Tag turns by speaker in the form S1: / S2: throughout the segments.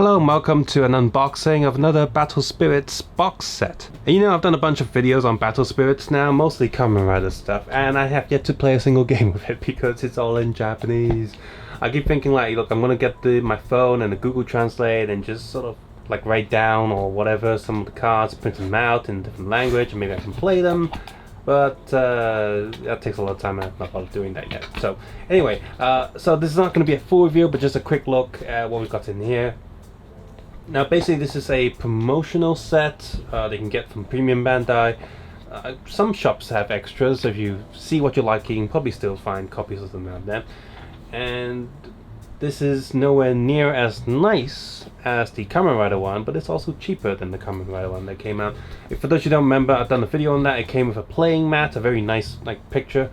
S1: Hello and welcome to an unboxing of another Battle Spirits box set. And you know, I've done a bunch of videos on Battle Spirits now, mostly Kamen Rider stuff, and I have yet to play a single game with it because it's all in Japanese. I keep thinking like, look, I'm gonna get my phone and the Google Translate and just sort of like write down or whatever some of the cards, print them out in a different language, and maybe I can play them. But that takes a lot of time and I've not bothered doing that yet. So anyway, so this is not going to be a full review, but just a quick look at what we've got in here. Now basically this is a promotional set they can get from Premium Bandai. Some shops have extras, so if you see what you like you can probably still find copies of them out there. And this is nowhere near as nice as the Kamen Rider one, but it's also cheaper than the Kamen Rider one that came out. For those who don't remember, I've done a video on that. It came with a playing mat, a very nice picture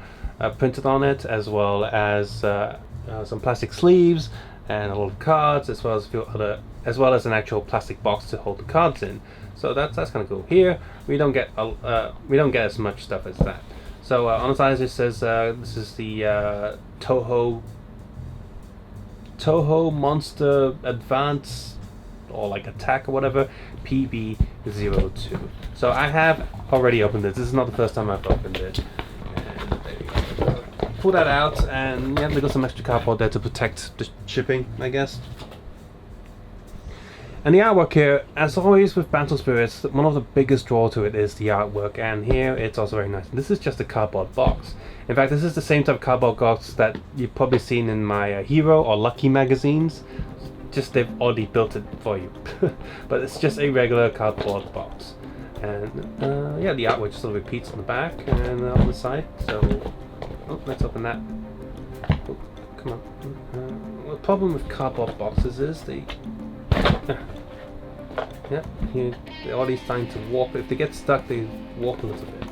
S1: printed on it, as well as some plastic sleeves and a lot of cards, as well as an actual plastic box to hold the cards in. So that's kind of cool. Here we don't get as much stuff as that. So on the side it says this is the Toho Monster Advance or like Attack or whatever, PB02. So I have already opened it. This is not the first time I've opened it. And there you go. Pull that out, and yeah, they got some extra cardboard there to protect the shipping, I guess. And the artwork here, as always with Battle Spirits, one of the biggest draw to it is the artwork, and here it's also very nice. This is just a cardboard box. In fact, this is the same type of cardboard box that you've probably seen in my Hero or Lucky magazines. Just they've already built it for you. But it's just a regular cardboard box. And yeah, the artwork just sort of repeats on the back and on the side. So, let's open that. Oh, come on. The problem with cardboard boxes is yeah, they're already starting to warp. If they get stuck, they warp a little bit.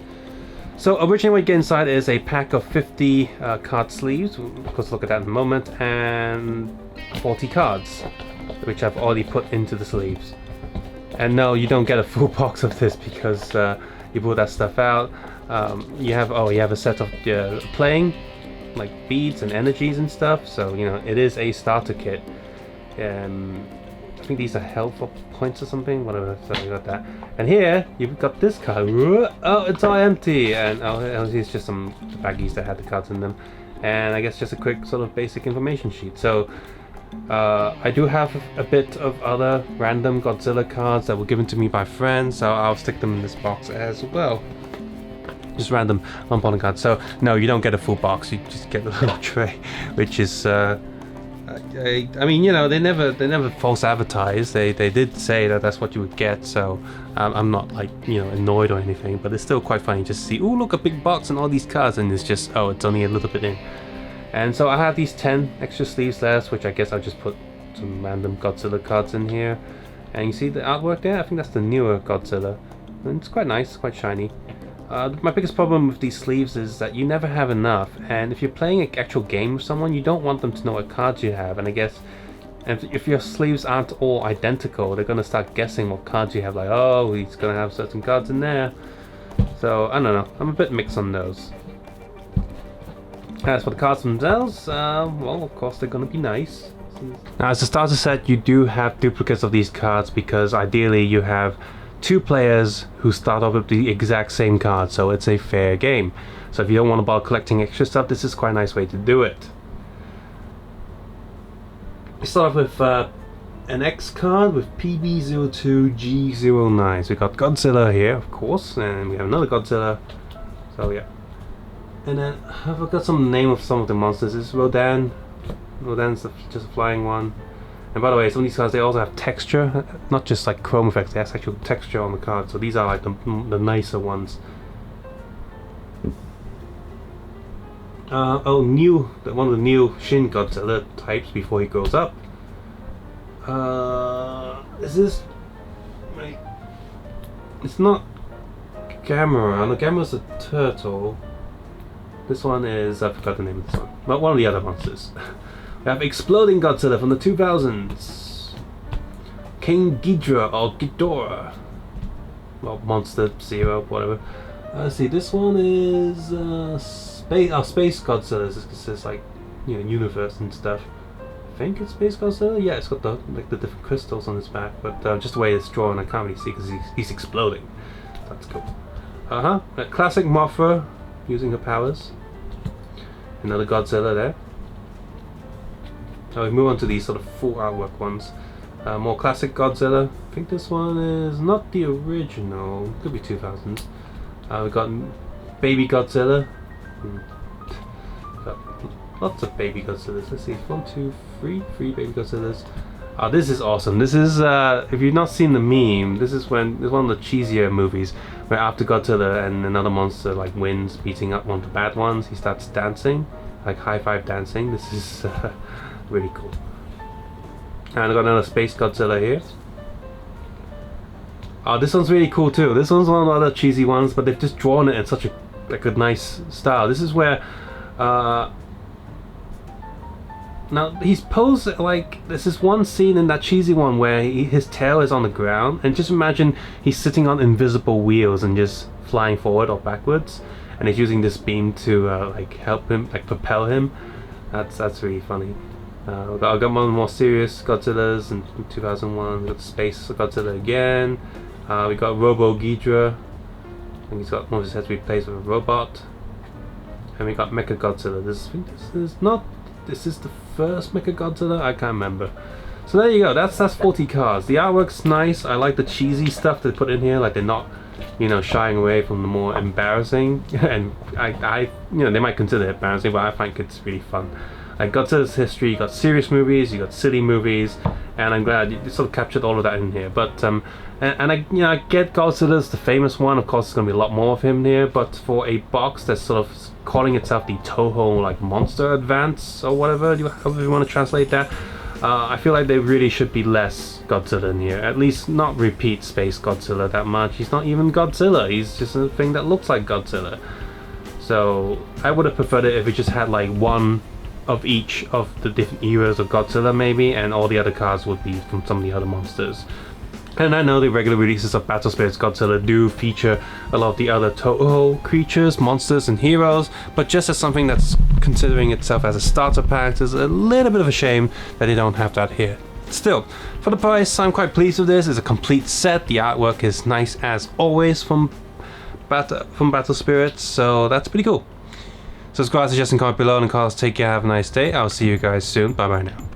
S1: So originally what you get inside is a pack of 50 card sleeves, of course look at that in a moment, and 40 cards, which I've already put into the sleeves. And no, you don't get a full box of this because you pull that stuff out. You have a set of playing, like beads and energies and stuff, so you know, it is a starter kit. I think these are health points or something, whatever, so you got that. And here, you've got this card. Oh, it's all empty! And it's just some baggies that had the cards in them. And I guess just a quick sort of basic information sheet. So, I do have a bit of other random Godzilla cards that were given to me by friends, so I'll stick them in this box as well. Just random unbound cards. So, no, you don't get a full box, you just get a little tray, which is... I mean, you know, they never false advertise. They did say that that's what you would get, so I'm not like, you know, annoyed or anything, but it's still quite funny just to see, oh look, a big box and all these cards, and it's just, oh, it's only a little bit in. And so I have these 10 extra sleeves left, which I guess I'll just put some random Godzilla cards in here. And you see the artwork there? I think that's the newer Godzilla, and it's quite nice, quite shiny. My biggest problem with these sleeves is that you never have enough, and if you're playing an actual game with someone, you don't want them to know what cards you have, and I guess if your sleeves aren't all identical, they're going to start guessing what cards you have, like, oh, he's going to have certain cards in there. So, I don't know, I'm a bit mixed on those. As for the cards themselves, well, of course they're going to be nice. Now, as a starter set, you do have duplicates of these cards, because ideally you have 2 players who start off with the exact same card, so it's a fair game. So if you don't want to bother collecting extra stuff, this is quite a nice way to do it. We start off with an X card with PB02 G09. So we got Godzilla here, of course, and we have another Godzilla. So yeah. And then I forgot some name of some of the monsters. This is Rodan. Rodan's just a flying one. And by the way, some of these cards, they also have texture, not just like chrome effects, they have actual texture on the card, so these are like the nicer ones. One of the new Shin Godzilla types before he grows up. Is this... Right? It's not Gamera. No, Gamera's a turtle. This one is... I forgot the name of this one. But one of the other monsters. We have Exploding Godzilla from the 2000s. King Ghidorah or Ghidorah. Well, Monster Zero, whatever. Let's see, this one is Space Godzilla. This is like, you know, universe and stuff. think it's Space Godzilla. Yeah, it's got the like the different crystals on his back, but just the way it's drawn, I can't really see because he's exploding. That's cool. Classic Mothra using her powers. Another Godzilla there. So we move on to these sort of full artwork ones. More classic Godzilla. I think this one is not the original. Could be 2000s. We got Baby Godzilla. Got lots of Baby Godzillas. Let's see, 1, 2, 3 Baby Godzillas. This is awesome. This is if you've not seen the meme, this is one of the cheesier movies where after Godzilla and another monster like wins, beating up one of the bad ones, he starts dancing, like high five dancing. This is really cool. And I got another Space Godzilla here. This one's really cool too. This one's one of the other cheesy ones, but they've just drawn it in such a nice style. This is where now he's posed like this is one scene in that cheesy one where his tail is on the ground, and just imagine he's sitting on invisible wheels and just flying forward or backwards, and he's using this beam to like help him, like propel him. That's really funny. I've got one more serious Godzillas in 2001. We got Space Godzilla again. We got Robo Ghidra. I think he's got one of his heads replaced with a robot. And we got Mecha Godzilla. This is the first Mecha Godzilla? I can't remember. So there you go, that's 40 cards. The artwork's nice. I like the cheesy stuff they put in here, like they're not, you know, shying away from the more embarrassing. And I you know, they might consider it embarrassing, but I find it's really fun. Like Godzilla's history, you got serious movies, you got silly movies, and I'm glad you sort of captured all of that in here. But I get Godzilla's the famous one. Of course, there's gonna be a lot more of him here. But for a box that's sort of calling itself the Toho like Monster Advance or whatever, however you want to translate that, I feel like there really should be less Godzilla in here. At least not repeat Space Godzilla that much. He's not even Godzilla. He's just a thing that looks like Godzilla. So I would have preferred it if it just had like one of each of the different eras of Godzilla maybe, and all the other cards would be from some of the other monsters. And I know the regular releases of Battle Spirits Godzilla do feature a lot of the other Toho creatures, monsters and heroes, but just as something that's considering itself as a starter pack, it's a little bit of a shame that they don't have that here. Still, for the price, I'm quite pleased with this. It's a complete set. The artwork is nice as always from Battle Spirits, so that's pretty cool. Subscribe, suggest, and comment below, and of course, take care, have a nice day. I'll see you guys soon. Bye bye now.